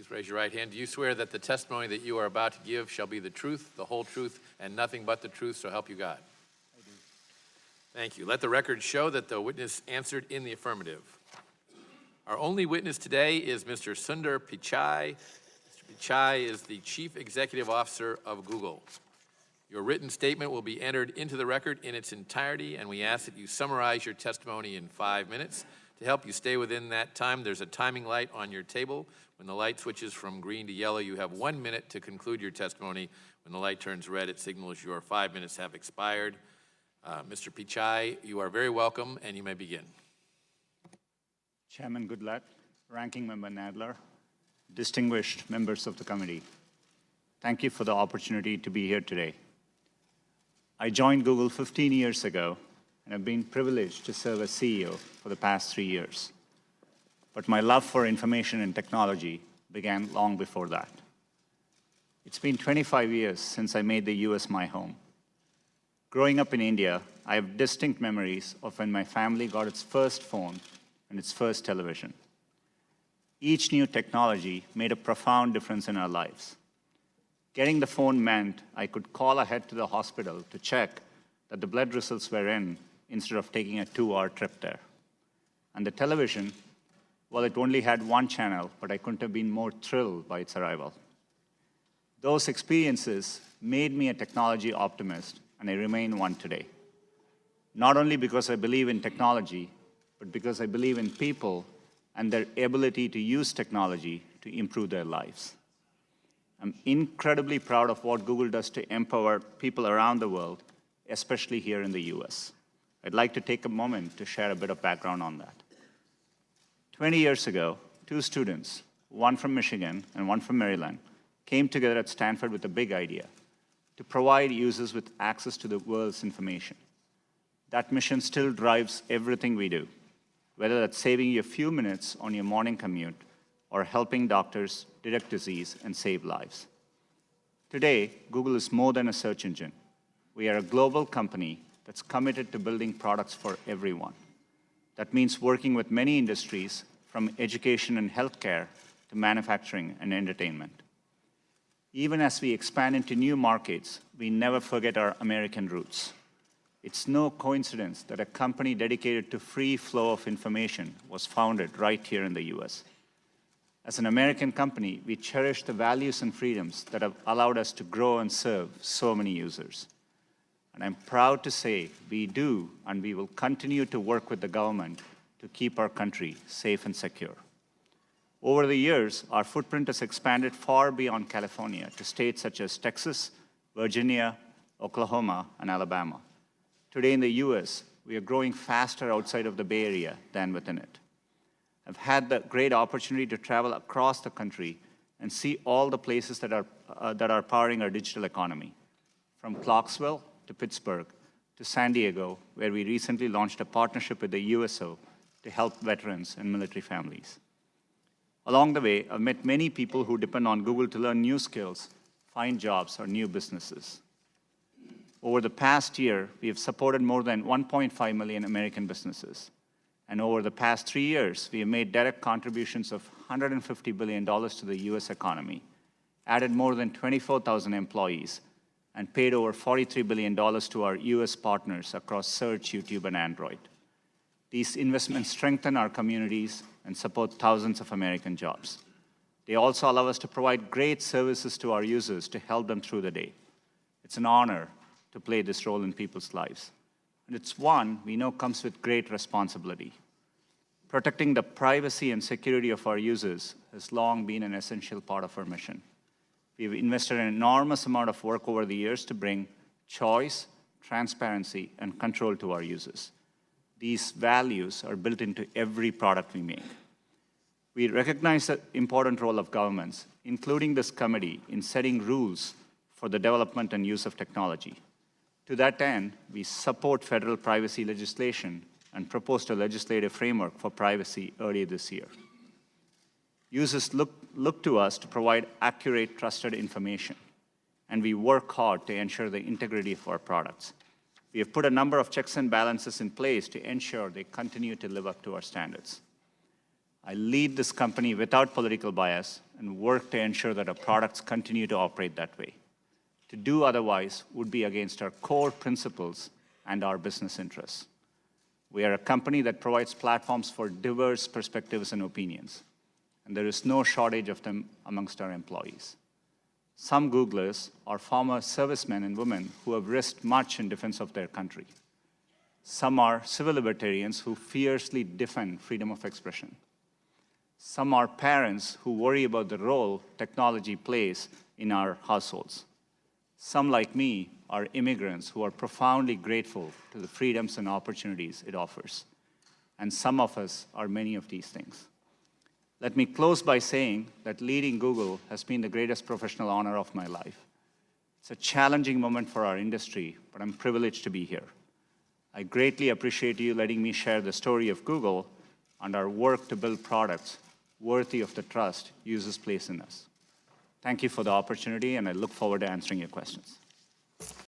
Please raise your right hand. Do you swear that the testimony that you are about to give shall be the truth, the whole truth, and nothing but the truth, so help you God? I do. Thank you. Let the record show that the witness answered in the affirmative. Our only witness today is Mr. Sundar Pichai. Mr. Pichai is the Chief Executive Officer of Google. Your written statement will be entered into the record in its entirety, and we ask that you summarize your testimony in 5 minutes. To help you stay within that time, there's a timing light on your table. When the light switches from green to yellow, you have 1 minute to conclude your testimony. When the light turns red, it signals your 5 minutes have expired. Mr. Pichai, you are very welcome, and you may begin. Chairman Goodlatte, Ranking Member Nadler, distinguished members of the committee, thank you for the opportunity to be here today. I joined Google 15 years ago, and I've been privileged to serve as CEO for the past 3 years. But my love for information and technology began long before that. It's been 25 years since I made the US my home. Growing up in India, I have distinct memories of when my family got its first phone and its first television. Each new technology made a profound difference in our lives. Getting the phone meant I could call ahead to the hospital to check that the blood results were in instead of taking a 2-hour trip there. And the television, well, it only had one channel, but I couldn't have been more thrilled by its arrival. Those experiences made me a technology optimist, and I remain one today. Not only because I believe in technology, but because I believe in people and their ability to use technology to improve their lives. I'm incredibly proud of what Google does to empower people around the world, especially here in the US. I'd like to take a moment to share a bit of background on that. 20 years ago, 2 students, one from Michigan and one from Maryland, came together at Stanford with a big idea: to provide users with access to the world's information. That mission still drives everything we do, whether that's saving you a few minutes on your morning commute or helping doctors detect disease and save lives. Today, Google is more than a search engine. We are a global company that's committed to building products for everyone. That means working with many industries, from education and healthcare to manufacturing and entertainment. Even as we expand into new markets, we never forget our American roots. It's no coincidence that a company dedicated to free flow of information was founded right here in the US. As an American company, we cherish the values and freedoms that have allowed us to grow and serve so many users. And I'm proud to say we do, and we will continue to work with the government to keep our country safe and secure. Over the years, our footprint has expanded far beyond California to states such as Texas, Virginia, Oklahoma, and Alabama. Today in the US, we are growing faster outside of the Bay Area than within it. I've had the great opportunity to travel across the country and see all the places that are powering our digital economy, from Clarksville to Pittsburgh to San Diego, where we recently launched a partnership with the USO to help veterans and military families. Along the way, I've met many people who depend on Google to learn new skills, find jobs, or new businesses. Over the past year, we have supported more than 1.5 million American businesses. And over the past 3 years, we have made direct contributions of $150 billion to the US economy, added more than 24,000 employees, and paid over $43 billion to our US partners across Search, YouTube, and Android. These investments strengthen our communities and support thousands of American jobs. They also allow us to provide great services to our users to help them through the day. It's an honor to play this role in people's lives. And it's one we know comes with great responsibility. Protecting the privacy and security of our users has long been an essential part of our mission. We've invested an enormous amount of work over the years to bring choice, transparency, and control to our users. These values are built into every product we make. We recognize the important role of governments, including this committee, in setting rules for the development and use of technology. To that end, we support federal privacy legislation and proposed a legislative framework for privacy earlier this year. Users look to us to provide accurate, trusted information, and we work hard to ensure the integrity of our products. We have put a number of checks and balances in place to ensure they continue to live up to our standards. I lead this company without political bias and work to ensure that our products continue to operate that way. To do otherwise would be against our core principles and our business interests. We are a company that provides platforms for diverse perspectives and opinions, and there is no shortage of them amongst our employees. Some Googlers are former servicemen and women who have risked much in defense of their country. Some are civil libertarians who fiercely defend freedom of expression. Some are parents who worry about the role technology plays in our households. Some, like me, are immigrants who are profoundly grateful to the freedoms and opportunities it offers. And some of us are many of these things. Let me close by saying that leading Google has been the greatest professional honor of my life. It's a challenging moment for our industry, but I'm privileged to be here. I greatly appreciate you letting me share the story of Google and our work to build products worthy of the trust users place in us. Thank you for the opportunity, and I look forward to answering your questions.